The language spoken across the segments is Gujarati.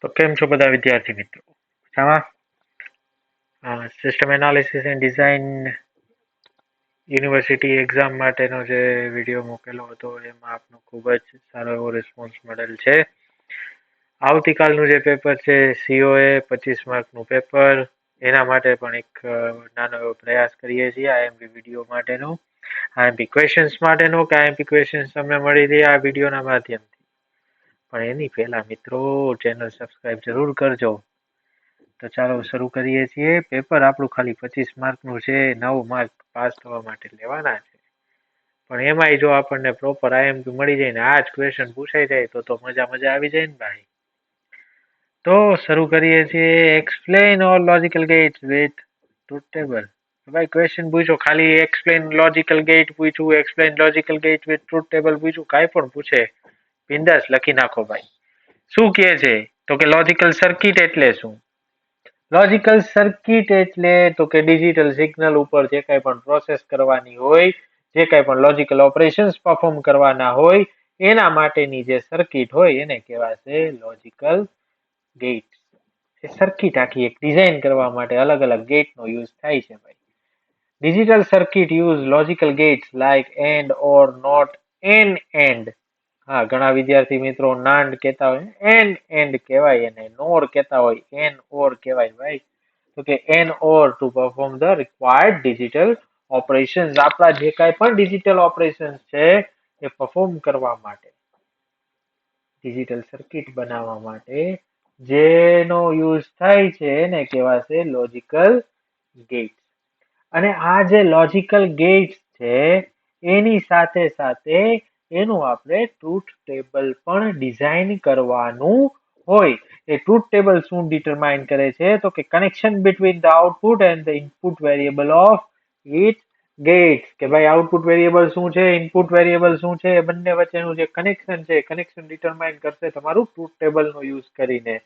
તો કેમ છો બધા વિદ્યાર્થી મિત્રો? મજામાં? System analysis and design university exam માટેનો જે વિડીયો મૂકેલો હતો એમાં આપનો ખૂબ જ સારો એવો રિસ્પોન્સ મળેલ છે. આવતીકાલનું જે પેપર છે COA 25 માર્કનું પેપર, એના માટે પણ એક નાનો એવો પ્રયાસ કરીએ છીએ IMP વિડીયો માટેનો, IMP ક્વેશ્ચન્સ માટેનો કે IMP ક્વેશ્ચન્સ તમને મળી રહે આ વિડીયોના માધ્યમથી. પણ એની પહેલા મિત્રો ચેનલ સબસ્ક્રાઇબ જરૂર કરજો. તો ચાલો શરૂ કરીએ છીએ. પેપર આપણું ખાલી 25 માર્કનું છે, 9 માર્ક પાસ થવા માટે લેવાના છે. પણ એમાંય જો આપણને પ્રોપર IMP મળી જાય ને આ જ ક્વેશ્ચન પૂછાઈ જાય તો મજા આવી જાય ને ભાઈ. તો શરૂ કરીએ છીએ. Explain all logical gates with truth table. ભાઈ ક્વેશ્ચન પૂછો, ખાલી એક્સપ્લેન લોજિકલ ગેટ પૂછ્યું, explain logical gate with truth table પૂછ્યું, કાંઈ પણ પૂછે બિંદાસ લખી નાખો ભાઈ. શું કહે છે તો કે લોજિકલ સર્કિટ એટલે શું? લોજિકલ સર્કિટ એટલે તો કે ડિજિટલ સિગ્નલ ઉપર જે કાંઈ પણ પ્રોસેસ કરવાની હોય, જે કાંઈ પણ લોજિકલ ઓપરેશન્સ પરફોર્મ કરવાના હોય એના માટેની જે સર્કિટ હોય એને કહેવાશે લોજિકલ ગેટ. એ સર્કિટ આખી એક ડિઝાઇન કરવા માટે અલગ અલગ ગેટનો યુઝ થાય છે ભાઈ. Digital circuit use logical gates like and or not and. હા, ઘણા વિદ્યાર્થી મિત્રો નાન્ડ કહેતા હોય, એન્ડ કહેવાય, એને નોર કહેતા હોય, એન ઓર કહેવાય ભાઈ. તો કે an or to perform the required digital operations. આપણા જે કાંઈ પણ ડિજિટલ ઓપરેશન્સ છે એ પરફોર્મ કરવા માટે, ડિજિટલ સર્કિટ બનાવવા માટે જેનો યુઝ થાય છે એને કહેવાશે લોજિકલ ગેટ. અને આ જે લોજિકલ ગેટ્સ છે એની સાથે સાથે એનું આપણે ટ્રુથ ટેબલ પણ ડિઝાઇન કરવાનું હોય. એ ટ્રુથ ટેબલ શું ડિટરમાઇન કરે છે તો કે connection between the output and the input variable of each gate. કે ભાઈ આઉટપુટ વેરિયેબલ શું છે, ઇનપુટ વેરિયેબલ શું છે, એ બંને વચ્ચેનું જે કનેક્શન છે, કનેક્શન ડિટરમાઇન કરશે તમારું ટ્રુથ ટેબલનો યુઝ કરીને.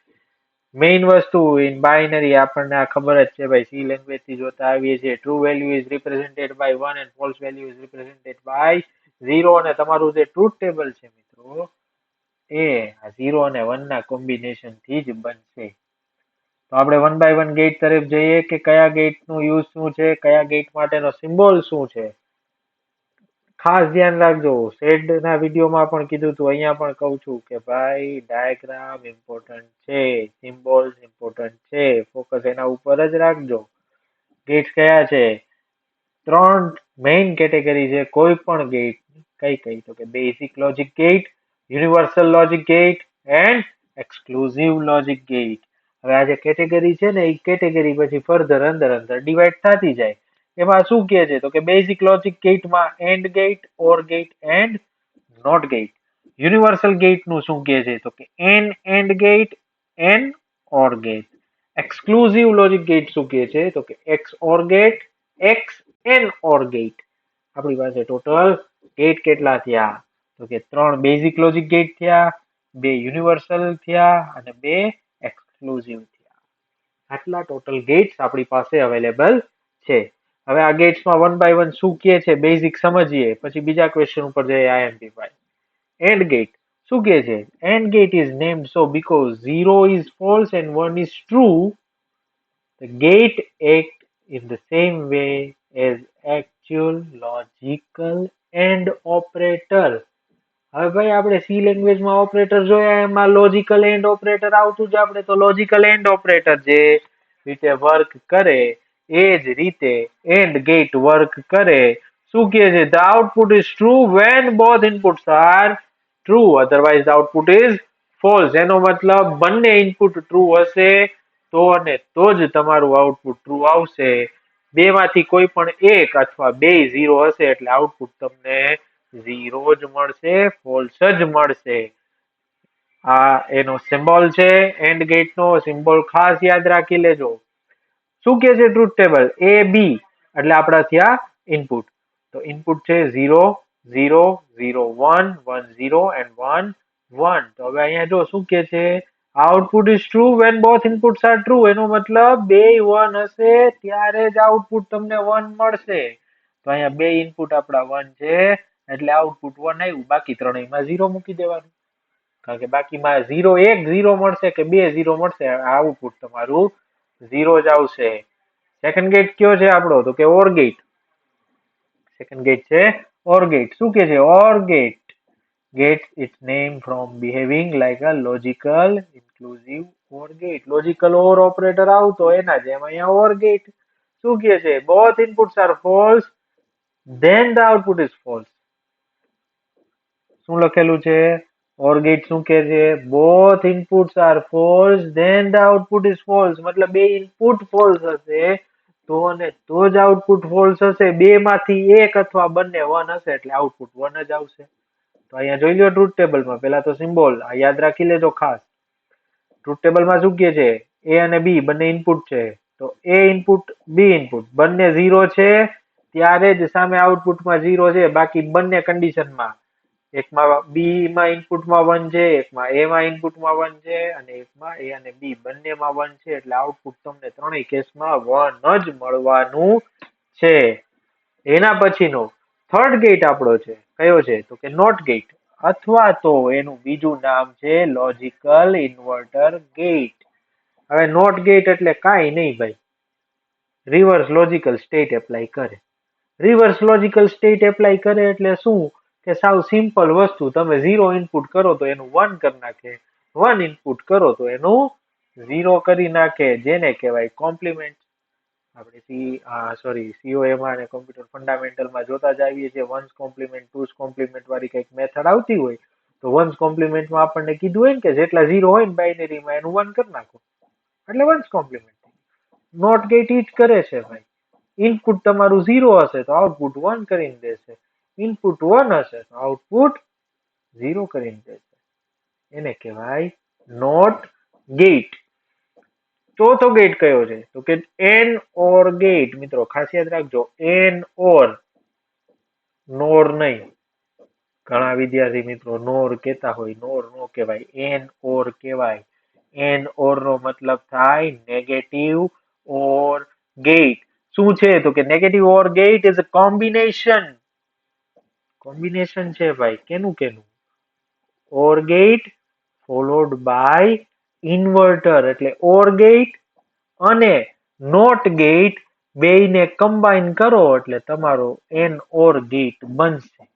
મેઇન વસ્તુ ઇન બાઇનરી આપણને આ ખબર જ છે ભાઈ, સી લેંગ્વેજ થી જોતા આવીએ છીએ. True value is represented by 1 and false value is represented by 0. અને તમારું જે ટ્રુથ ટેબલ છે મિત્રો એ 0 અને 1 ના કોમ્બિનેશન થી જ બનશે. તો આપણે 1 બાય 1 ગેટ તરફ જઈએ કે કયા ગેટ નું યુઝ શું છે, કયા ગેટ માટેનો સિમ્બોલ શું છે. ખાસ ધ્યાન રાખજો, સેડ ના વિડીયોમાં પણ કીધું હતું, અહીંયા પણ કહું છું કે ભાઈ ડાયાગ્રામ ઇમ્પોર્ટન્ટ છે, સિમ્બોલ્સ ઇમ્પોર્ટન્ટ છે, ફોકસ એના ઉપર જ રાખજો. ગેટ્સ કયા છે? 3 મેઇન કેટેગરી છે કોઈ પણ ગેટ. કઈ તો કે basic logic gate, universal logic gate and exclusive logic gate. હવે આ જે કેટેગરી છે ને એ કેટેગરી પછી ફર્ધર અંદર ડિવાઈડ થતી જાય. એમાં શું કહે છે તો કે બેઝિક લોજિક ગેટમાં and gate, or gate and not gate. Universal gate નું શું કહે છે તો કે and gate, N or gate. Exclusive logic gate શું કહે છે તો કે X or gate, X N or gate. આપણી પાસે ટોટલ ગેટ કેટલા થયા તો કે 3 બેઝિક લોજિક ગેટ થયા, 2 યુનિવર્સલ થયા અને 2 એક્સક્લુઝિવ થયા. આટલા ટોટલ ગેટ્સ આપણી પાસે અવેલેબલ છે. હવે આ ગેટ્સમાં 1 બાય 1 શું કહે છે બેઝિક સમજીએ, પછી બીજા ક્વેશ્ચન ઉપર જઈએ IMP ભાઈ. એન્ડ ગેટ શું કહે છે? And gate is named so because 0 is false and 1 is true. The gate act in the same way as actual logical and operator. હવે ભાઈ આપણે સી લેંગ્વેજમાં ઓપરેટર જોયા, એમાં લોજિકલ એન્ડ ઓપરેટર આવતું જ. આપણે તો લોજિકલ એન્ડ ઓપરેટર જે રીતે વર્ક કરે એ જ રીતે એન્ડ ગેટ વર્ક કરે. શું કહે છે? The output is true when both inputs are true, otherwise the output is false. એનો મતલબ બંને ઇનપુટ ટ્રુ હશે તો અને તો જ તમારું આઉટપુટ ટ્રુ આવશે. બે માંથી કોઈ પણ એક અથવા બે 0 હશે એટલે આઉટપુટ તમને 0 જ મળશે, ફોલ્સ જ મળશે. આ એનો સિમ્બોલ છે એન્ડ ગેટ નો. સિમ્બોલ ખાસ યાદ રાખી લેજો. શું કે છે ટ્રુથ ટેબલ? એ બી એટલે આપણા થયા ઇનપુટ. તો ઇનપુટ છે 0 0 0 1 1 0 and 1 1. તો હવે અહીંયા જો શું કે છે? Output is true when both inputs are true. એનો મતલબ બે 1 હશે ત્યારે જ આઉટપુટ તમને 1 મળશે. તો અહીંયા બે ઇનપુટ આપણા 1 છે એટલે આઉટપુટ 1 આવ્યું, બાકી ત્રણેયમાં 0 મૂકી દેવાનું. કારણ કે બાકીમાં 0 એક 0 મળશે કે 2 0 મળશે, આઉટપુટ તમારું 0 જ આવશે. સેકન્ડ ગેટ કયો છે આપણો? તો કે ઓર ગેટ. સેકન્ડ ગેટ છે ઓર ગેટ. શું કે છે? Or get gets its name from behaving like a logical inclusive OR gate. Logical OR operator આવતો એના જેમ અહીંયા OR gate. શું કહે છે? Both inputs are false, then the output is false. શું લખેલું છે? OR gate શું કહે છે? Both inputs are false, then the output is false. મતલબ બે ઇનપુટ false હશે તો અને તો જ આઉટપુટ false હશે. બે માંથી એક અથવા બંને 1 હશે એટલે આઉટપુટ 1 જ આવશે. તો અહીંયા જોઈ લો ટ્રુથ ટેબલમાં પેલા તો સિમ્બોલ આ યાદ રાખી લેજો ખાસ. ટ્રુથ ટેબલમાં શું કહે છે? એ અને બી બંને ઇનપુટ છે. તો એ ઇનપુટ બી ઇનપુટ બંને 0 છે ત્યારે જ સામે આઉટપુટમાં 0 છે. બાકી બંને કન્ડિશનમાં એકમાં બી માં ઇનપુટમાં 1 છે, એકમાં એ માં ઇનપુટમાં 1 છે અને એકમાં એ અને બી બંનેમાં 1 છે એટલે આઉટપુટ તમને ત્રણેય કેસમાં 1 જ મળવાનું છે. એના પછીનો થર્ડ ગેટ આપણો છે કયો છે? તો કે નોટ ગેટ અથવા તો એનું બીજું નામ છે લોજિકલ ઇન્વર્ટર ગેટ. હવે નોટ ગેટ એટલે કાંઈ નહીં ભાઈ, રિવર્સ લોજિકલ સ્ટેટ એપ્લાય કરે. રિવર્સ લોજિકલ સ્ટેટ એપ્લાય કરે એટલે શું કે સાવ સિમ્પલ વસ્તુ, તમે 0 ઇનપુટ કરો તો એનું 1 કરી નાખે, 1 ઇનપુટ કરો તો એનું 0 કરી નાખે, જેને કહેવાય કોમ્પ્લિમેન્ટ. આપણે COA માં અને કોમ્પ્યુટર ફંડામેન્ટલમાં જોતા જ આવીએ છીએ વન્સ કોમ્પ્લિમેન્ટ ટુસ કોમ્પ્લિમેન્ટ વાળી કંઈક મેથડ આવતી હોય તો વન્સ કોમ્પ્લિમેન્ટમાં આપણને કીધું હોય ને કે જેટલા 0 હોય ને બાઇનરીમાં એનું 1 કરી નાખો એટલે વન્સ કોમ્પ્લિમેન્ટ. નોટ ગેટ ઈ જ કરે છે ભાઈ. ઇનપુટ તમારું 0 હશે તો આઉટપુટ 1 કરીને દેશે, ઇનપુટ 1 હશે તો આઉટપુટ 0 કરીને દેશે. એને કહેવાય નોટ ગેટ. ચોથો ગેટ કયો છે? તો કે એન ઓર ગેટ. મિત્રો ખાસ યાદ રાખજો, એન ઓર, નોર નહીં. ઘણા વિદ્યાર્થી મિત્રો નોર કહેતા હોય, નોર નો કહેવાય, એન ઓર કહેવાય. એન ઓર નો મતલબ થાય નેગેટિવ ઓર ગેટ. શું છે? તો કે negative or gate is a combination. Combination છે ભાઈ. કેનું કેનું? Or gate followed by inverter. એટલે ઓર ગેટ અને નોટ ગેટ બેયને કમ્બાઈન કરો એટલે તમારો એન ઓર ગેટ બનશે.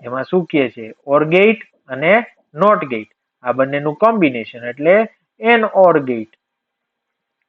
એમાં શું કહે છે? ઓર ગેટ અને નોટ ગેટ આ બંનેનું કોમ્બિનેશન એટલે એન ઓર ગેટ.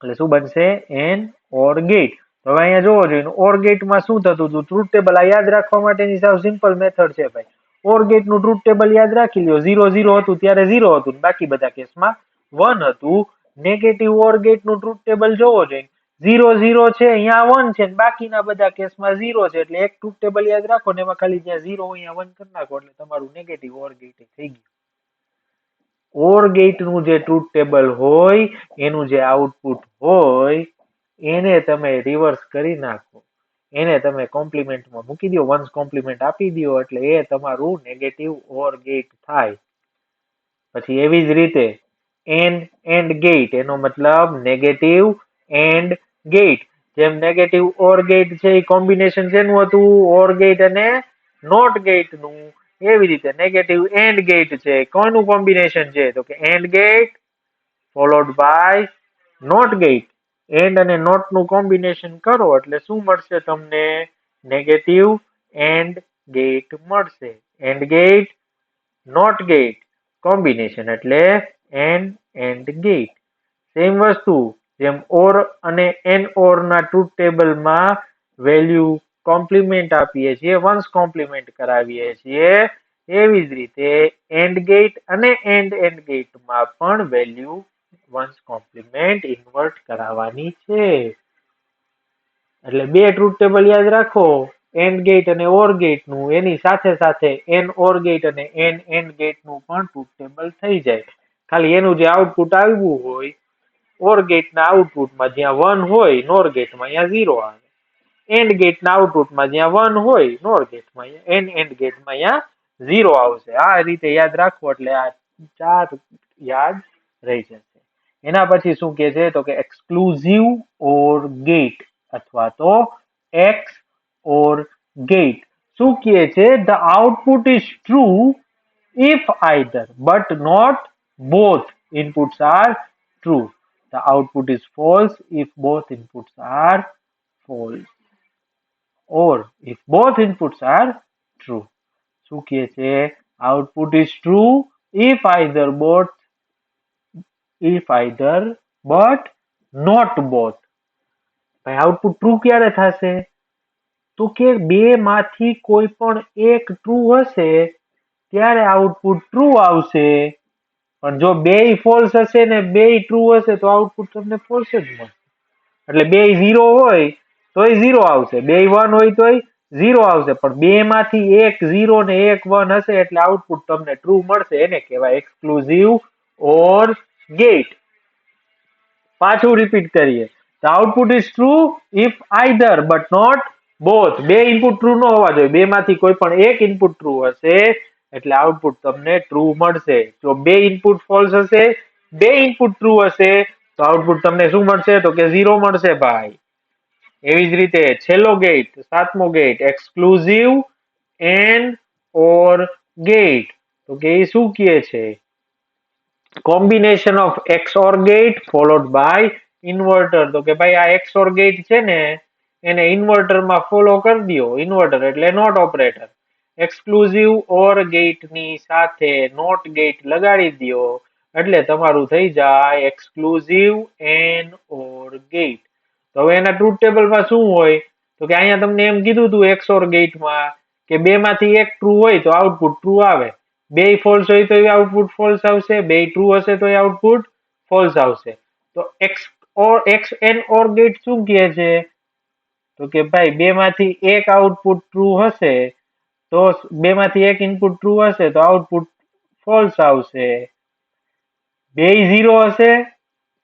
એટલે શું બનશે? N or gate. તો હવે અહીંયા જોવો જોઈએ ઓર ગેટમાં શું થતું હતું? ટ્રુથ ટેબલ આ યાદ રાખવા માટેની સાવ સિમ્પલ મેથડ છે ભાઈ. ઓર ગેટ નું ટ્રુથ ટેબલ યાદ રાખી લ્યો. 0 0 હતું ત્યારે 0 હતું, બાકી બધા કેસમાં 1 હતું. નેગેટિવ ઓર ગેટ નું ટ્રુથ ટેબલ જોવો જોઈએ. 0 0 છે, અહીંયા 1 છે, બાકીના બધા કેસમાં 0 છે. એટલે એક ટ્રુથ ટેબલ યાદ રાખો ને એમાં ખાલી જ્યાં 0 હોય અહીંયા 1 કરી નાખો એટલે તમારું નેગેટિવ ઓર ગેટ થઈ ગયું. ઓર ગેટ નું જે ટ્રુથ ટેબલ હોય એનું જે આઉટપુટ હોય એને તમે રિવર્સ કરી નાખો, એને તમે કોમ્પ્લિમેન્ટમાં મૂકી દો, વન્સ કોમ્પ્લિમેન્ટ આપી દો એટલે એ તમારું નેગેટિવ ઓર ગેટ થાય. પછી એવી જ રીતે એન્ડ ગેટ, એનો મતલબ નેગેટિવ એન્ડ ગેટ. જેમ નેગેટિવ ઓર ગેટ છે એ કોમ્બિનેશન શેનું હતું? ઓર ગેટ અને નોટ ગેટ નું. એવી રીતે નેગેટિવ એન્ડ ગેટ છે, કોનું કોમ્બિનેશન છે? તો કે and gate followed by not gate. And અને નોટ નું કોમ્બિનેશન કરો એટલે શું મળશે તમને? નેગેટિવ એન્ડ ગેટ મળશે. And gate not gate combination એટલે એન્ડ ગેટ. સેમ વસ્તુ જેમ ઓર અને એન ઓર ના ટ્રુથ ટેબલમાં વેલ્યુ કોમ્પ્લિમેન્ટ આપીએ છીએ, વન્સ કોમ્પ્લિમેન્ટ કરાવીએ છીએ, એવી જ રીતે એન્ડ ગેટ અને એન્ડ ગેટમાં પણ વેલ્યુ વન્સ કોમ્પ્લિમેન્ટ ઇન્વર્ટ કરાવવાની છે. એટલે બે ટ્રુથ ટેબલ યાદ રાખો, એન્ડ ગેટ અને ઓર ગેટ નું. એની સાથે સાથે એન ઓર ગેટ અને એન્ડ ગેટ નું પણ ટ્રુથ ટેબલ થઈ જાય. ખાલી એનું જે આઉટપુટ આવ્યું હોય ઓર ગેટ ના આઉટપુટમાં જ્યાં 1 હોય નોર ગેટમાં અહીંયા 0 આવે. એન્ડ ગેટ ના આઉટપુટમાં જ્યાં 1 હોય નોર ગેટમાં એન્ડ ગેટમાં અહીંયા 0 આવશે. આ રીતે યાદ રાખવો એટલે આ 4 યાદ રહી જશે. એના પછી શું કે છે? તો કે એક્સક્લુઝિવ ઓર ગેટ અથવા તો એક્સ ઓર ગેટ. શું કહે છે? The output is true if either but not both inputs are true. The output is false if both inputs are false, or if both inputs are true. શું કહે છે? Output is true if either but not both. ભાઈ આઉટપુટ ટ્રુ ક્યારે થશે? તો કે બે માંથી કોઈ પણ એક ટ્રુ હશે ત્યારે આઉટપુટ ટ્રુ આવશે, પણ જો બે ફોલ્સ હશે ને બે ટ્રુ હશે તો આઉટપુટ તમને ફોલ્સ જ મળશે. એટલે બે 0 હોય તોય 0 આવશે, બે 1 હોય તોય 0 આવશે, પણ બે માંથી એક 0 ને એક 1 હશે એટલે આઉટપુટ તમને ટ્રુ મળશે. એને કહેવાય એક્સક્લુઝિવ ઓર ગેટ. પાછું રિપીટ કરીએ. The output is true if either but not both. બે ઇનપુટ ટ્રુ ન હોવા જોઈએ, બે માંથી કોઈ પણ એક ઇનપુટ ટ્રુ હશે એટલે આઉટપુટ તમને ટ્રુ મળશે. જો બે ઇનપુટ ફોલ્સ હશે, બે ઇનપુટ ટ્રુ હશે તો આઉટપુટ તમને શું મળશે? તો કે 0 મળશે ભાઈ. એવી જ રીતે છેલ્લો ગેટ, સાતમો gate, exclusive and or gate. તો કે એ શું કહે છે? Combination of XOR gate followed by inverter. તો કે ભાઈ આ XOR ગેટ છે ને એને ઇન્વર્ટરમાં ફોલો કરી દો. ઇન્વર્ટર એટલે નોટ ઓપરેટર. એક્સક્લુઝિવ ઓર ગેટની સાથે નોટ ગેટ લગાડી દો એટલે તમારું થઈ જાય એક્સક્લુઝિવ એન્ડ ઓર ગેટ. તો હવે એના ટ્રુથ ટેબલમાં શું હોય? તો કે અહીંયા તમને એમ કીધું હતું XOR ગેટમાં કે બે માંથી એક ટ્રુ હોય તો આઉટપુટ ટ્રુ આવે, બે ફોલ્સ હોય તો આઉટપુટ ફોલ્સ આવશે, બે ટ્રુ હશે તો આઉટપુટ ફોલ્સ આવશે. તો એક્સ એન્ડ ઓર ગેટ શું કહે છે? તો કે ભાઈ બે માંથી એક આઉટપુટ ટ્રુ હશે તો બે માંથી એક ઇનપુટ ટ્રુ હશે તો આઉટપુટ ફોલ્સ આવશે, બે 0 હશે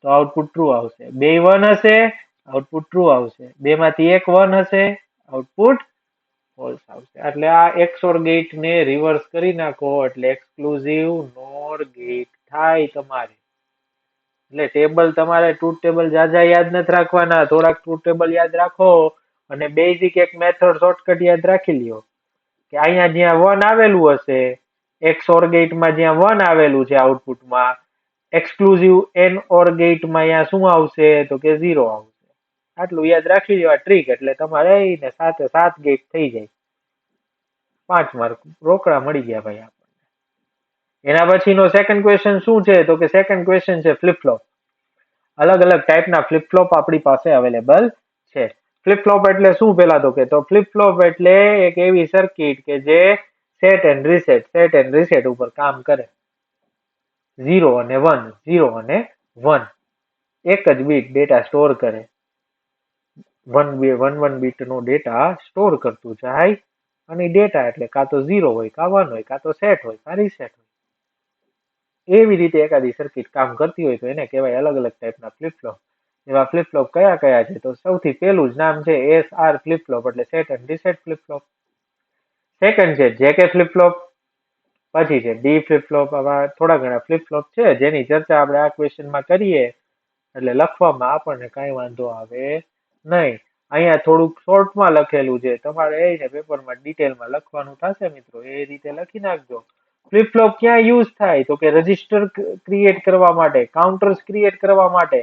તો આઉટપુટ ટ્રુ આવશે, બે 1 હશે આઉટપુટ ટ્રુ આવશે, બે માંથી એક 1 હશે આઉટપુટ ફોલ્સ આવશે. એટલે આ XOR ગેટ ને રિવર્સ કરી નાખો એટલે એક્સક્લુઝિવ નોર ગેટ થાય તમારે. એટલે ટેબલ તમારે ટ્રુથ ટેબલ જાજા યાદ નથી રાખવાના, થોડાક ટ્રુથ ટેબલ યાદ રાખો અને બેઝિક એક મેથડ શોર્ટકટ યાદ રાખી લ્યો કે અહીંયા જ્યાં 1 આવેલું હશે XOR ગેટમાં, જ્યાં 1 આવેલું છે આઉટપુટમાં, એક્સક્લુઝિવ એન્ડ ઓર ગેટમાં અહીંયા શું આવશે? તો કે 0 આવશે. આટલું યાદ રાખી લો આ ટ્રીક એટલે તમારે એને સાથે 7 ગેટ થઈ જાય. 5 માર્ક રોકડા મળી ગયા ભાઈ આપણને. એના પછીનો સેકન્ડ ક્વેશ્ચન શું છે? તો કે સેકન્ડ ક્વેશ્ચન છે ફ્લિપ ફ્લોપ. અલગ અલગ ટાઈપના ફ્લિપ ફ્લોપ આપણી પાસે અવેલેબલ છે. ફ્લિપ ફ્લોપ એટલે શું? પેલા તો કે તો ફ્લિપ ફ્લોપ એટલે એક એવી સર્કિટ કે જે સેટ એન્ડ રીસેટ ઉપર કામ કરે. 0 અને 1, 0 અને 1, એક જ બીટ ડેટા સ્ટોર કરે. 1 બીટ નો ડેટા સ્ટોર કરતું જાય અને ડેટા એટલે કાં તો 0 હોય, કાં 1 હોય, કાં તો સેટ હોય, કાં રીસેટ હોય. એવી રીતે એકાદી સર્કિટ કામ કરતી હોય તો એને કહેવાય અલગ અલગ ટાઈપના ફ્લિપ ફ્લોપ. એવા ફ્લિપ ફ્લોપ કયા કયા છે? તો સૌથી પહેલું જ નામ છે SR ફ્લિપ ફ્લોપ એટલે set and reset flip flop. Second છે JK ફ્લિપ ફ્લોપ. પછી છે ડી ફ્લિપ ફ્લોપ. આવા થોડા ઘણા ફ્લિપ ફ્લોપ છે જેની ચર્ચા આપણે આ ક્વેશ્ચનમાં કરીએ એટલે લખવામાં આપણને કઈ વાંધો આવે નહીં. અહીંયા થોડુંક શોર્ટમાં લખેલું છે, તમારે એને પેપરમાં ડિટેલમાં લખવાનું થશે મિત્રો, એ રીતે લખી નાખજો. ફ્લિપ ફ્લોપ ક્યાં યુઝ થાય? તો કે રજિસ્ટર ક્રિએટ કરવા માટે, કાઉન્ટર્સ ક્રિએટ કરવા માટે,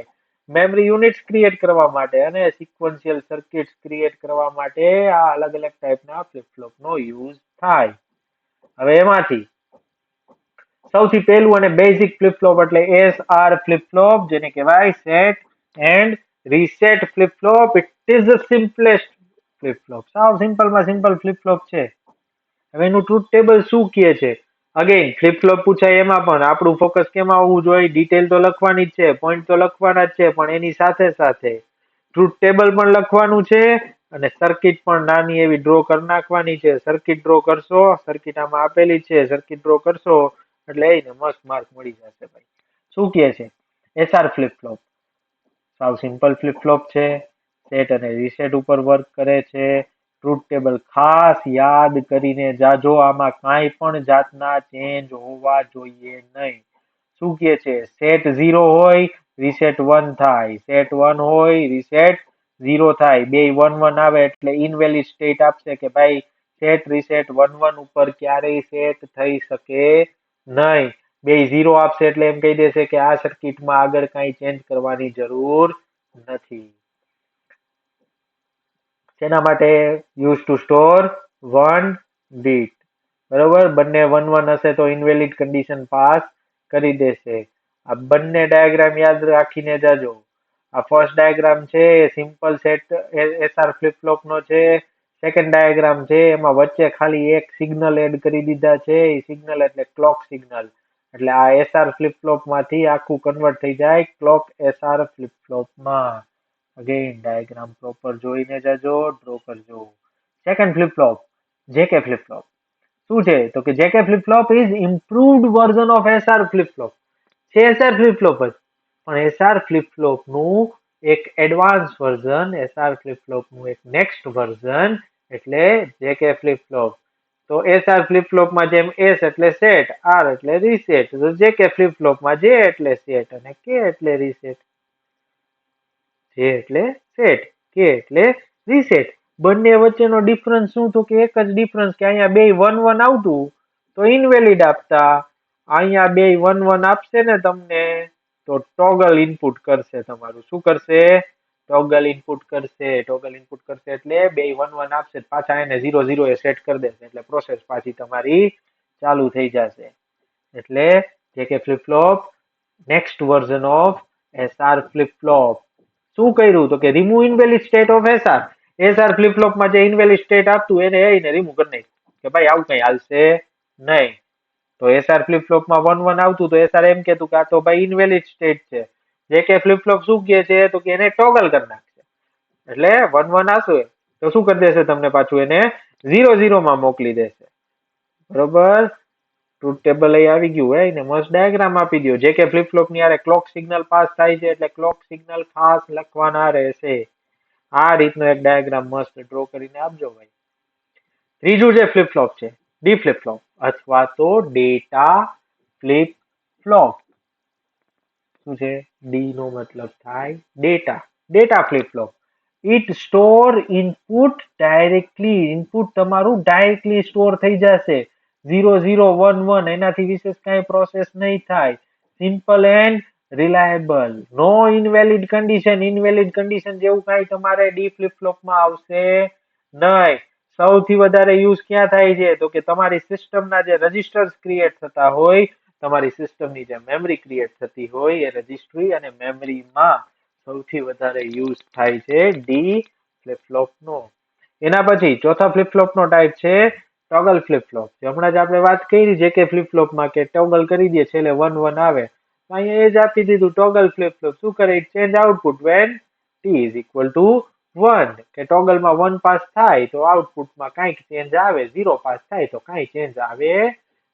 મેમરી યુનિટ્સ ક્રિએટ કરવા માટે અને સિક્વન્શિયલ સર્કિટ્સ ક્રિએટ કરવા માટે આ અલગ અલગ ટાઈપના ફ્લિપ ફ્લોપ નો યુઝ થાય. હવે એમાંથી સૌથી પહેલું અને બેઝિક ફ્લિપ ફ્લોપ એટલે SR ફ્લિપ ફ્લોપ, જેને કહેવાય set and reset flip flop. It is the simplest flip flop. સાવ સિમ્પલમાં સિમ્પલ ફ્લિપ ફ્લોપ છે. હવે એનું ટ્રુથ ટેબલ શું કહે છે? અગેન ફ્લિપ ફ્લોપ પૂછાય એમાં પણ આપણું ફોકસ કેમાં હોવું જોઈએ? ડિટેલ તો લખવાની જ છે, પોઈન્ટ તો લખવાના જ છે, પણ એની સાથે સાથે ટ્રુથ ટેબલ પણ લખવાનું છે અને સર્કિટ પણ નાની એવી ડ્રો કરી નાખવાની છે. સર્કિટ ડ્રો કરશો, સર્કિટ આમાં આપેલી છે, સર્કિટ ડ્રો કરશો એટલે એને મસ્ત માર્ક મળી જશે ભાઈ. શું કહે છે? SR ફ્લિપ ફ્લોપ સાવ સિમ્પલ ફ્લિપ ફ્લોપ છે, સેટ અને રીસેટ ઉપર વર્ક કરે છે. ટ્રુથ ટેબલ ખાસ યાદ કરીને જાજો, આમાં કાંઈ પણ જાતના ચેન્જ હોવા જોઈએ નહીં. શું કહે છે? સેટ 0 હોય રીસેટ 1 થાય, સેટ 1 હોય રીસેટ 0 થાય. બે 1 1 આવે એટલે ઇનવેલિડ સ્ટેટ આપશે કે ભાઈ સેટ રીસેટ 1 1 ઉપર ક્યારેય સેટ થઈ શકે નહીં, બે ઝીરો આપશે એટલે એમ કહી દેશે કે આ સર્કિટમાં આગળ કાંઈ ચેન્જ કરવાની જરૂર નથી. શેના માટે? Use to store one bit. બરોબર, બંને 1 1 હશે તો ઇનવેલિડ કન્ડિશન પાસ કરી દેશે. આ બંને ડાયાગ્રામ યાદ રાખીને જાજો. આ ફર્સ્ટ ડાયાગ્રામ છે એ simple set SR flip flop નો છે. સેકન્ડ ડાયાગ્રામ છે એમાં વચ્ચે ખાલી એક સિગ્નલ એડ કરી દીધા છે. એ સિગ્નલ એટલે ક્લોક સિગ્નલ. એટલે આ એસઆર ફ્લિપ ફ્લોપ માંથી આખું કન્વર્ટ થઈ જાય ક્લોક એસઆર ફ્લિપ ફ્લોપ માં. અગેન ડાયાગ્રામ પ્રોપર જોઈને જજો, ડ્રો કરજો. Second flip flop, JK flip flop. શું છે તો કે JK flip flop is improved version of SR flip flop. છે એસઆર ફ્લિપ ફ્લોપ જ, પણ એસઆર ફ્લિપ ફ્લોપ નું એક advance version, SR flip flop નું એક નેક્સ્ટ વર્ઝન એટલે જેકે ફ્લિપ ફ્લોપ. તો એસઆર ફ્લિપ ફ્લોપ માં જેમ એસ એટલે સેટ, આર એટલે રીસેટ, તો જેકે ફ્લિપ ફ્લોપ માં જે એટલે સેટ અને કે એટલે રીસેટ. જે એટલે સેટ, કે એટલે રીસેટ. બંને વચ્ચેનો ડિફરન્સ શું? તો કે એક જ ડિફરન્સ કે અહીંયા બે 1 1 આવતું તો ઇનવેલિડ આપતા, અહીંયા બે 1 1 આપશે ને તમને તો ટોગલ ઇનપુટ કરશે તમારું. શું કરશે? ટોગલ ઇનપુટ કરશે. ટોગલ ઇનપુટ કરશે એટલે બે 1 1 આપશે, પાછા એને 0 0 એ સેટ કરી દેશે એટલે પ્રોસેસ પાછી તમારી ચાલુ થઈ જશે. એટલે JK flip flop next version of SR flip flop. શું કર્યું તો કે remove invalid state of SR. SR flip flop માં જે ઇનવેલિડ સ્ટેટ આપતું એને રિમૂવ કરી નાખ્યું કે ભાઈ આવું કઈ હાલશે નહીં. તો એસઆર ફ્લિપ ફ્લોપ માં 1 1 આવતું તો એસઆર એમ કેતું કે આ તો ભાઈ ઇનવેલિડ સ્ટેટ છે. જેકે ફ્લિપ ફ્લોપ શું કહે છે તો કે એને ટોગલ કરી નાખશે. એટલે 1 1 આવશે તો શું કરી દેશે તમને પાછું એને 0 0 માં મોકલી દેશે. બરોબર, ટ્રુથ ટેબલ અહીં આવી ગયું હોય ને મસ્ત ડાયાગ્રામ આપી દો. જે કે ફ્લિપ ફ્લોપ ની આરે ક્લોક સિગ્નલ પાસ થાય છે એટલે ક્લોક સિગ્નલ ખાસ લખવાના રહેશે. આ રીતનો એક ડાયાગ્રામ મસ્ત ડ્રો કરીને આપજો ભાઈ. ત્રીજું જે ફ્લિપ ફ્લોપ છે ડી ફ્લિપ ફ્લોપ અથવા તો ડેટા ફ્લિપ ફ્લોપ. શું છે? ડી નો મતલબ થાય data. Data flip flop. It store input directly. Input તમારું ડાયરેક્ટલી સ્ટોર થઈ જશે. 0 0 1 1 એનાથી વિશેષ કઈ પ્રોસેસ નહીં થાય. Simple and reliable. No invalid condition. Invalid condition જેવું કઈ તમારે ડી ફ્લિપ ફ્લોપ માં આવશે નહીં. સૌથી વધારે યુઝ ક્યાં થાય છે તો કે તમારી સિસ્ટમના જે રજિસ્ટર્સ ક્રિએટ થતા હોય, તમારી સિસ્ટમની જે મેમરી ક્રિએટ થતી હોય એ રજિસ્ટ્રી અને મેમરીમાં સૌથી વધારે યુઝ થાય છે ડી ફ્લિપ ફ્લોપ નો. એના પછી ચોથા ફ્લિપ ફ્લોપ નો ટાઈપ છે ટોગલ ફ્લિપ ફ્લોપ. હમણાં જ આપણે વાત કરી છે કે ફ્લિપ ફ્લોપ માં કે ટોગલ કરી દે છેલ્લે 1 1 આવે. અહીંયા એ જ આપી દીધું ટોગલ ફ્લિપ ફ્લોપ. શું કરે? Change output when T is equal to 1. કે ટોગલમાં 1 પાસ થાય તો આઉટપુટમાં કંઈક ચેન્જ આવે, 0 પાસ થાય તો કંઈ ચેન્જ આવે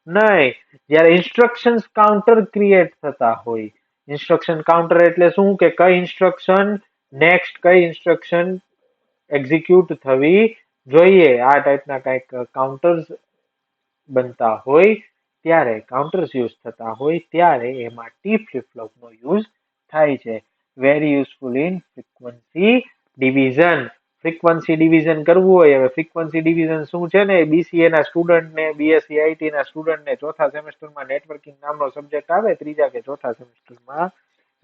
નહીં. જ્યારે ઇન્સ્ટ્રક્શન્સ કાઉન્ટર ક્રિએટ થતા હોય, ઇન્સ્ટ્રક્શન કાઉન્ટર એટલે શું કે કઈ ઇન્સ્ટ્રક્શન નેક્સ્ટ કઈ ઇન્સ્ટ્રક્શન એક્ઝિક્યુટ થવી જોઈએ, આ ટાઈપના કંઈક કાઉન્ટર્સ બનતા હોય ત્યારે, કાઉન્ટર્સ યુઝ થતા હોય ત્યારે એમાં ટી ફ્લિપ ફ્લોપ નો યુઝ થાય છે. Very useful in frequency division. Frequency division કરવું હોય, હવે ફ્રીક્વન્સી ડિવિઝન શું છે ને બીસીએ ના સ્ટુડન્ટ ને બીએસસી આઈટી ના સ્ટુડન્ટ ને ચોથા સેમેસ્ટરમાં નેટવર્કિંગ નામનો સબ્જેક્ટ આવે, ત્રીજા કે ચોથા સેમેસ્ટરમાં,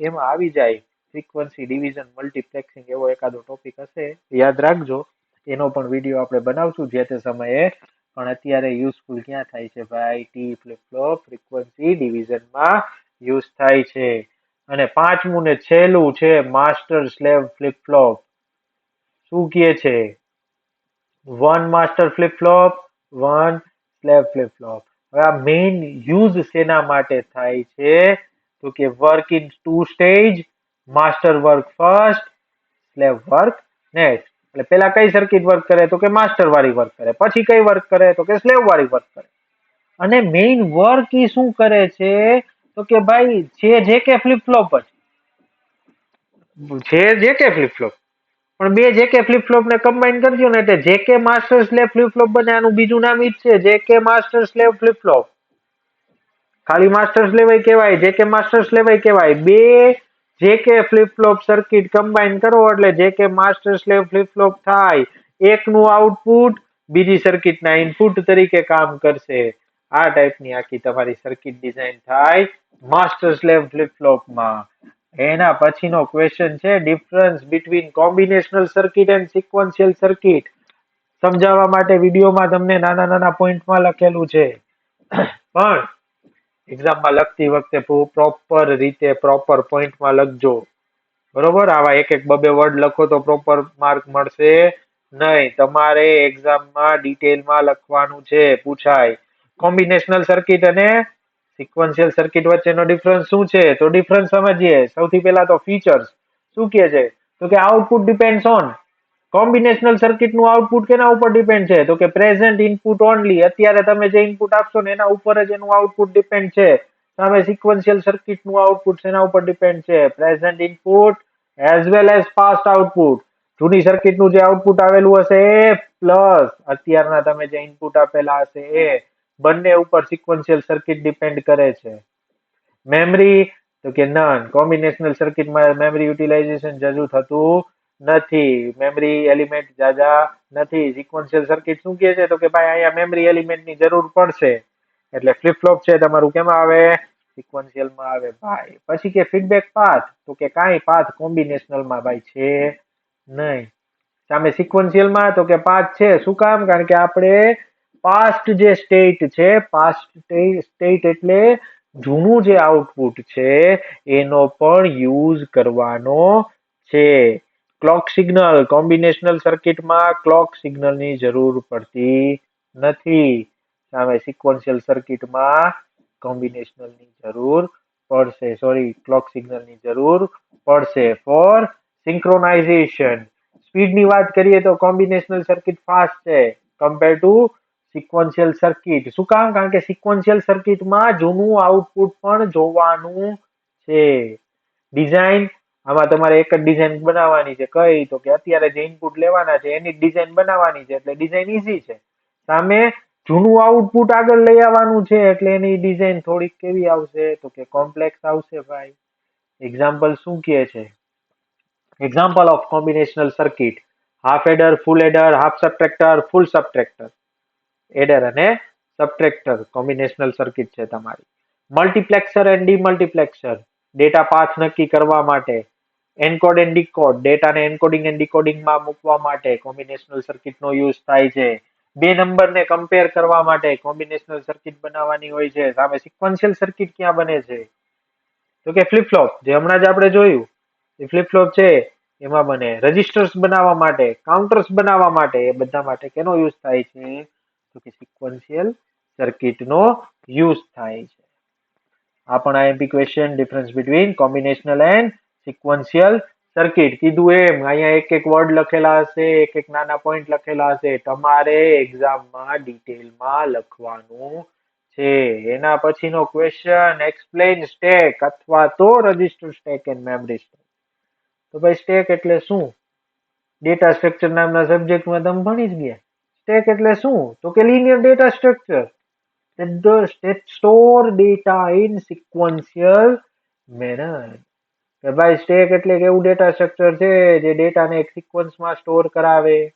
એમાં આવી જાય. ફ્રીક્વન્સી ડિવિઝન મલ્ટીપ્લેક્સિંગ એવો એકાદો ટોપિક હશે, યાદ રાખજો. એનો પણ વિડીયો આપણે બનાવશું જે તે સમયે. પણ અત્યારે યુઝફુલ ક્યાં થાય છે ભાઈ? ટી ફ્લિપ ફ્લોપ ફ્રીક્વન્સી ડિવિઝનમાં યુઝ થાય છે. અને પાંચમું ને છેલ્લું છે માસ્ટર સ્લેવ ફ્લિપ ફ્લોપ. શું કહે છે? 1 master flip flop, 1 slave flip flop. હવે આ મેઇન યુઝ શેના માટે થાય છે તો કે work in 2 stage. Master work first, slave work next. એટલે પેલા કઈ સર્કિટ વર્ક કરે તો કે માસ્ટર વાળી વર્ક કરે, પછી કઈ વર્ક કરે તો કે સ્લેવ વાળી વર્ક કરે. અને મેઇન વર્ક ઈ શું કરે છે તો કે ભાઈ છે જે કે ફ્લિપ ફ્લોપ જ છે, જે કે ફ્લિપ ફ્લોપ. પણ બે જે કે ફ્લિપ ફ્લોપ ને કમ્બાઈન કરજો ને એટલે જે કે માસ્ટર સ્લેવ ફ્લિપ ફ્લોપ બને. આનું બીજું નામ ઈ જ છે, જે કે માસ્ટર સ્લેવ ફ્લિપ ફ્લોપ. ખાલી માસ્ટર સ્લેવ કહેવાય, જે કે માસ્ટર સ્લેવ કહેવાય. બે જે કે ફ્લિપ ફ્લોપ સર્કિટ કમ્બાઈન કરો એટલે જે કે માસ્ટર સ્લેવ ફ્લિપ ફ્લોપ થાય. એકનું આઉટપુટ બીજી સર્કિટના ઇનપુટ તરીકે કામ કરશે. આ ટાઈપની આખી તમારી સર્કિટ ડિઝાઇન થાય માસ્ટર સ્લેવ ફ્લિપ ફ્લોપમાં. એના પછીનો ક્વેશ્ચન છે difference between combinational circuit and sequential circuit. સમજાવવા માટે વિડીયોમાં તમને નાના નાના પોઈન્ટમાં લખેલું છે, પણ એક્ઝામમાં લખતી વખતે પ્રોપર રીતે પ્રોપર પોઈન્ટમાં લખજો. બરોબર, આવા એક એક બબે વર્ડ લખો તો પ્રોપર માર્ક મળશે નહીં. તમારે એક્ઝામમાં ડિટેલમાં લખવાનું છે, પૂછાય. કોમ્બિનેશનલ સર્કિટ અને સિક્વન્શિયલ સર્કિટ વચ્ચેનો ડિફરન્સ શું છે? તો ડિફરન્સ સમજીએ. સૌથી પહેલા તો ફીચર્સ શું કહે છે? તો કે output depends on. Combinational circuit નું આઉટપુટ કેના ઉપર ડિપેન્ડ છે? તો કે પ્રેઝન્ટ ઇનપુટ ઓનલી. અત્યારે તમે જે ઇનપુટ આપશો ને એના ઉપર જ એનું આઉટપુટ ડિપેન્ડ છે. સામે સિક્વન્શિયલ સર્કિટ નું આઉટપુટ શેના ઉપર ડિપેન્ડ છે? Present input as well as past output. જૂની સર્કિટ નું જે આઉટપુટ આવેલું હશે એ પ્લસ અત્યારના તમે જે ઇનપુટ આપેલા હશે એ બંને ઉપર સિક્વન્શિયલ સર્કિટ ડિપેન્ડ કરે છે. મેમરી તો કે નન. કોમ્બિનેશનલ સર્કિટમાં મેમરી યુટિલાઇઝેશન જજુ થતું નથી. મેમરી એલિમેન્ટ જાજા નથી. સિક્વન્શિયલ સર્કિટ શું કહે છે? તો કે ભાઈ અહીંયા મેમરી એલિમેન્ટની જરૂર પડશે. એટલે ફ્લિપ ફ્લોપ છે તમારું કેમાં આવે? સિક્વન્શિયલમાં આવે ભાઈ. પછી કે ફીડબેક પાથ, તો કે કાંઈ પાથ કોમ્બિનેશનલમાં ભાઈ છે નહીં. સામે સિક્વન્શિયલમાં તો કે પાથ છે. શું કામ? કારણ કે આપણે પાસ્ટ જે સ્ટેટ છે, પાસ્ટ સ્ટેટ એટલે જૂનું જે આઉટપુટ છે એનો પણ યુઝ કરવાનો છે. ક્લોક સિગ્નલ, કોમ્બિનેશનલ સર્કિટમાં ક્લોક સિગ્નલની જરૂર પડતી નથી. સામે સિક્વન્શિયલ સર્કિટમાં કોમ્બિનેશનલની જરૂર પડશે, ક્લોક સિગ્નલની જરૂર પડશે ફોર સિંક્રોનાઇઝેશન. સ્પીડની વાત કરીએ તો કોમ્બિનેશનલ સર્કિટ ફાસ્ટ છે કમ્પેર ટુ સિક્વન્શિયલ સર્કિટ. શું કામ? કારણ કે સિક્વન્શિયલ સર્કિટમાં જૂનું આઉટપુટ પણ જોવાનું છે. ડિઝાઇન, આમાં તમારે એક જ ડિઝાઇન બનાવવાની છે. કઈ? તો કે અત્યારે જે ઇનપુટ લેવાના છે એની ડિઝાઇન બનાવવાની છે, એટલે ડિઝાઇન ઈઝી છે. સામે જૂનું આઉટપુટ આગળ લઈ આવવાનું છે એટલે એની ડિઝાઇન થોડીક કેવી આવશે? તો કે કોમ્પ્લેક્સ આવશે ભાઈ. એક્ઝામ્પલ શું કહે છે? Example of combinational circuit: half adder, full adder, half subtractor, full subtractor. Adder અને સબટ્રેક્ટર કોમ્બિનેશનલ સર્કિટ છે તમારી. મલ્ટીપ્લેક્સર એન્ડ ડીમલ્ટીપ્લેક્સર, ડેટા પાથ નક્કી કરવા માટે. એન્કોડ એન્ડ ડીકોડ, ડેટાને એન્કોડિંગ એન્ડ ડીકોડિંગમાં મૂકવા માટે કોમ્બિનેશનલ સર્કિટનો યુઝ થાય છે. બે નંબરને કમ્પેર કરવા માટે કોમ્બિનેશનલ સર્કિટ બનાવવાની હોય છે. સામે સિક્વન્શિયલ સર્કિટ ક્યાં બને છે? તો કે ફ્લિપ ફ્લોપ, જે હમણાં જ આપણે જોયું એ ફ્લિપ ફ્લોપ છે એમાં બને. રજિસ્ટર્સ બનાવવા માટે, કાઉન્ટર્સ બનાવવા માટે, એ બધા માટે કેનો યુઝ થાય છે? તો કે સિક્વન્શિયલ સર્કિટનો યુઝ થાય છે. આ પણ IMP question, difference between combinational and sequential circuit. કીધું એમ અહીંયા એક એક વર્ડ લખેલા હશે, એક એક નાના પોઈન્ટ લખેલા હશે. તમારે એક્ઝામમાં ડિટેલમાં લખવાનું છે. એના પછીનો ક્વેશ્ચન, એક્સપ્લેન સ્ટેક અથવા તો register stack and memory stack. તો ભાઈ સ્ટેક એટલે શું? ડેટા સ્ટ્રક્ચર નામના સબ્જેક્ટમાં તમે ભણી જ ગયા. સ્ટેક એટલે શું? તો કે linear data structure that store data in sequential manner. કે ભાઈ સ્ટેક એટલે કે એવું ડેટા સ્ટ્રક્ચર છે જે ડેટાને એક સિક્વન્સમાં સ્ટોર કરાવે.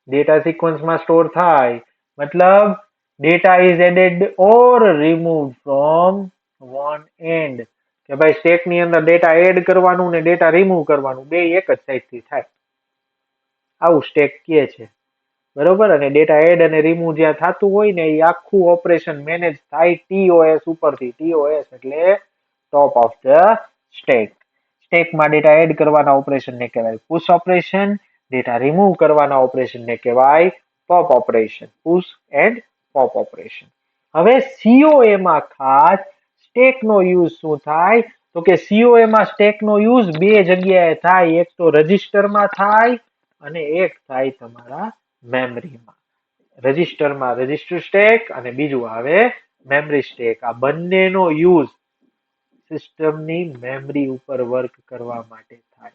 ડેટા સિક્વન્સમાં સ્ટોર થાય મતલબ data is added or removed from one end. કે ભાઈ સ્ટેક ની અંદર ડેટા એડ કરવાનું ને ડેટા રિમૂવ કરવાનું બે એક જ સાઈડથી થાય. આવું સ્ટેક કહે છે. બરોબર. અને ડેટા એડ અને રિમૂવ જ્યાં થતું હોય ને એ આખું ઓપરેશન મેનેજ થાય TOS ઉપરથી. TOS એટલે ટોપ ઓફ ધ સ્ટેક. સ્ટેકમાં ડેટા એડ કરવાના ઓપરેશનને કહેવાય પુશ ઓપરેશન, ડેટા રિમૂવ કરવાના ઓપરેશનને કહેવાય pop operation. Push and pop operation. હવે COA માં ખાસ સ્ટેકનો યુઝ શું થાય? તો કે COA માં સ્ટેકનો યુઝ બે જગ્યાએ થાય. એક તો રજિસ્ટરમાં થાય અને એક થાય તમારા મેમરીમાં. રજિસ્ટરમાં રજિસ્ટર સ્ટેક અને બીજું આવે મેમરી સ્ટેક. આ બંનેનો યુઝ સિસ્ટમની મેમરી ઉપર વર્ક કરવા માટે થાય.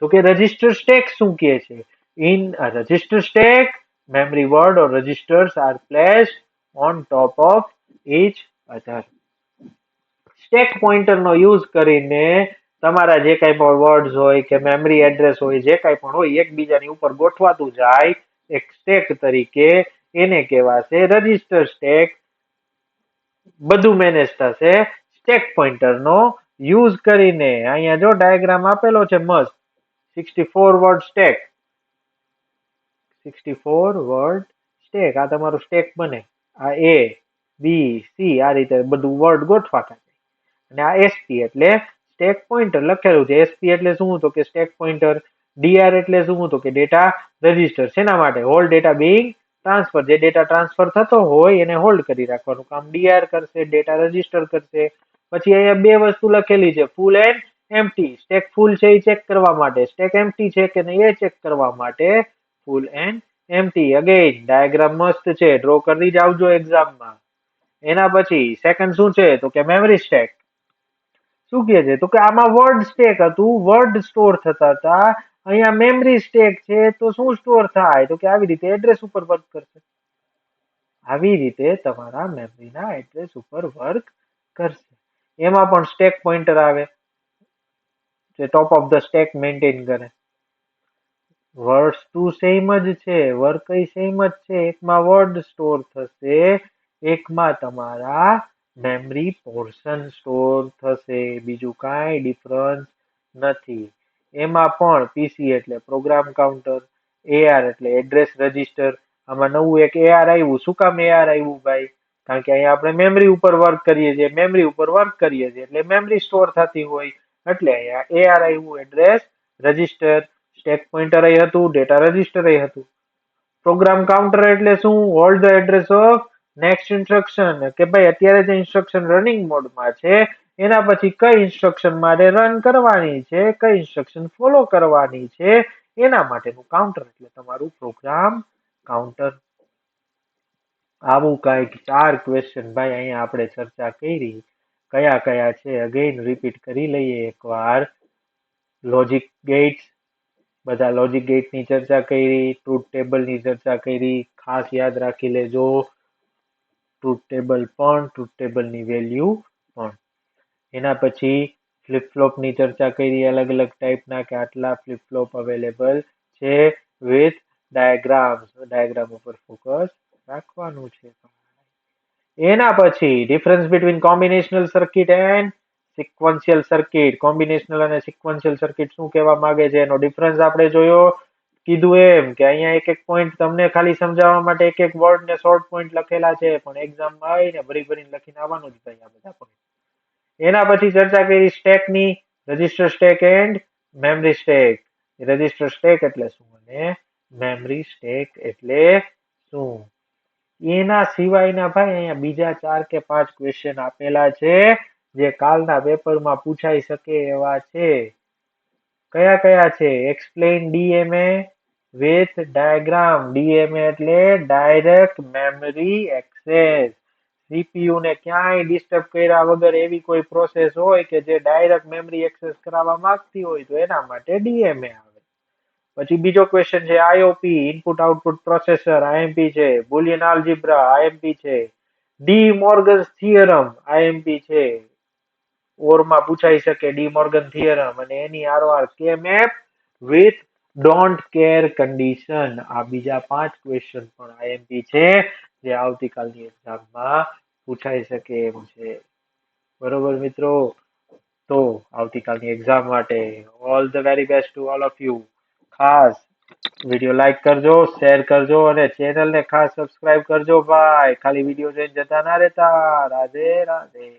તો કે રજિસ્ટર સ્ટેક શું કહે છે? In a register stack, memory word or registers are placed on top of each other. Stack પોઇન્ટરનો યુઝ કરીને તમારા જે કઈ પણ વર્ડ્સ હોય કે મેમરી એડ્રેસ હોય, જે કઈ પણ હોય એકબીજાની ઉપર ગોઠવાતું જાય એક સ્ટેક તરીકે, એને કહેવાશે રજિસ્ટર સ્ટેક. બધું મેનેજ થશે સ્ટેક પોઇન્ટરનો યુઝ કરીને. અહીંયા જો ડાયાગ્રામ આપેલો છે મસ્ત 64 વર્ડ સ્ટેક 64 વર્ડ સ્ટેક. આ તમારું સ્ટેક બને. આ એ બી સી આ રીતે બધું વર્ડ ગોઠવાતા જાય. અને આ એસપી એટલે સ્ટેક પોઇન્ટર લખેલું છે. એસપી એટલે શું? તો કે સ્ટેક પોઇન્ટર. ડીઆર એટલે શું? તો કે ડેટા રજીસ્ટર. શેના માટે? Hold data being transfer. જે ડેટા ટ્રાન્સફર થતો હોય એને હોલ્ડ કરી રાખવાનું કામ ડીઆર કરશે, ડેટા રજીસ્ટર કરશે. પછી અહીંયા બે વસ્તુ લખેલી છે, ફૂલ એન્ડ એમ્પ્ટી. સ્ટેક ફૂલ છે એ ચેક કરવા માટે, સ્ટેક એમ્પ્ટી છે કે નહીં એ ચેક કરવા માટે full and empty. Again diagram મસ્ત છે, ડ્રો કરી જ આવજો એક્ઝામમાં. એના પછી સેકન્ડ શું છે? તો કે મેમરી સ્ટેક. શું કહે છે? તો કે આમાં વર્ડ સ્ટેક હતું, વર્ડ સ્ટોર થતા હતા. અહીંયા મેમરી સ્ટેક છે તો શું સ્ટોર થાય? તો કે આવી રીતે એડ્રેસ ઉપર વર્ક કરશે. આવી રીતે તમારા મેમરીના એડ્રેસ ઉપર વર્ક કરશે. એમાં પણ સ્ટેક પોઇન્ટર આવે જે top of the stack maintain કરે. વસ્તુ સેમ જ છે, વર્ક સેમ જ છે. એકમાં વર્ડ સ્ટોર થશે, એકમાં તમારા મેમરી પોર્શન સ્ટોર થશે. બીજું કાંઈ ડિફરન્સ નથી. એમાં પણ પીસી એટલે પ્રોગ્રામ કાઉન્ટર, એઆર એટલે એડ્રેસ રજીસ્ટર. આમાં નવું એક એઆર આવ્યું. શું કામ એઆર આવ્યું ભાઈ? કારણ કે અહીંયા આપણે મેમરી ઉપર વર્ક કરીએ છીએ, મેમરી ઉપર વર્ક કરીએ છીએ એટલે મેમરી સ્ટોર થતી હોય એટલે અહીંયા એઆર આવ્યું, એડ્રેસ રજીસ્ટર. સ્ટેક પોઇન્ટર હતું, ડેટા રજીસ્ટર હતું. પ્રોગ્રામ કાઉન્ટર એટલે શું? Hold the address of next instruction. કે ભાઈ અત્યારે જે ઇન્સ્ટ્રક્શન રનિંગ મોડમાં છે એના પછી કઈ ઇન્સ્ટ્રક્શન મારે રન કરવાની છે, કઈ ઇન્સ્ટ્રક્શન ફોલો કરવાની છે એના માટેનું કાઉન્ટર એટલે તમારું પ્રોગ્રામ કાઉન્ટર. આવું કઈક 4 ક્વેશ્ચન ભાઈ અહીંયા આપણે ચર્ચા કરી. કયા કયા છે અગેન રિપીટ કરી લઈએ એકવાર. લોજિક ગેટ્સ, બધા લોજિક ગેટની ચર્ચા કરી, ટ્રુથ ટેબલની ચર્ચા કરી. ખાસ યાદ રાખી લેજો, ટ્રુથ ટેબલ પણ, ટ્રુથ ટેબલની વેલ્યુ પણ. એના પછી ફ્લિપ ફ્લોપની ચર્ચા કરી, અલગ અલગ ટાઈપના કે આટલા ફ્લિપ ફ્લોપ અવેલેબલ છે વિથ ડાયાગ્રામ ઉપર ફોકસ રાખવાનું છે. એના પછી difference between combinational circuit and sequential circuit. Combinational અને સિક્વન્શિયલ સર્કિટ શું કહેવા માંગે છે એનો ડિફરન્સ આપણે જોયો. કીધું એમ કે અહીંયા એક એક પોઈન્ટ તમને ખાલી સમજાવવા માટે એક એક વર્ડ ને શોર્ટ પોઈન્ટ લખેલા છે, પણ એક્ઝામમાં આવીને ભરી ભરીને લખીને આવવાનું જ ભાઈ આ બધા પોઈન્ટ. એના પછી ચર્ચા કરી સ્ટેકની, register stack and memory stack. Register stack એટલે શું અને મેમરી સ્ટેક એટલે શું. એના સિવાયના ભાઈ અહીંયા બીજા 4 કે 5 ક્વેશ્ચન આપેલા છે જે કાલના પેપરમાં પૂછાઈ શકે એવા છે. કયા કયા છે? Explain DMA with diagram. DMA એટલે ડાયરેક્ટ મેમરી એક્સેસ. સીપીયુ ને ક્યાંય ડિસ્ટર્બ કર્યા વગર એવી કોઈ પ્રોસેસ હોય કે જે ડાયરેક્ટ મેમરી એક્સેસ કરાવવા માંગતી હોય તો એના માટે ડીએમએ આવે. પછી બીજો ક્વેશ્ચન છે આઈઓપી, ઇનપુટ આઉટપુટ પ્રોસેસર, આઈએમપી છે. બુલિયન આલ્જીબ્રા, આઈએમપી છે. ડી મોર્ગન્સ થિયરમ, આઈએમપી છે. ઓરમાં પૂછાઈ શકે ડી મોર્ગન થિયરમ. અને એની આરઓઆર કે map with don't care condition. આ બીજા 5 ક્વેશ્ચન પણ આઈએમપી છે જે આવતીકાલની એક્ઝામમાં પૂછાઈ શકે એમ છે. બરોબર મિત્રો, તો આવતીકાલની એક્ઝામ માટે all the very best to all of you. ખાસ વિડીયો લાઈક કરજો, શેર કરજો અને ચેનલને ખાસ સબસ્ક્રાઇબ કરજો ભાઈ. ખાલી વિડીયો જોઈને જતા ના રહેતા. રાધે રાધે.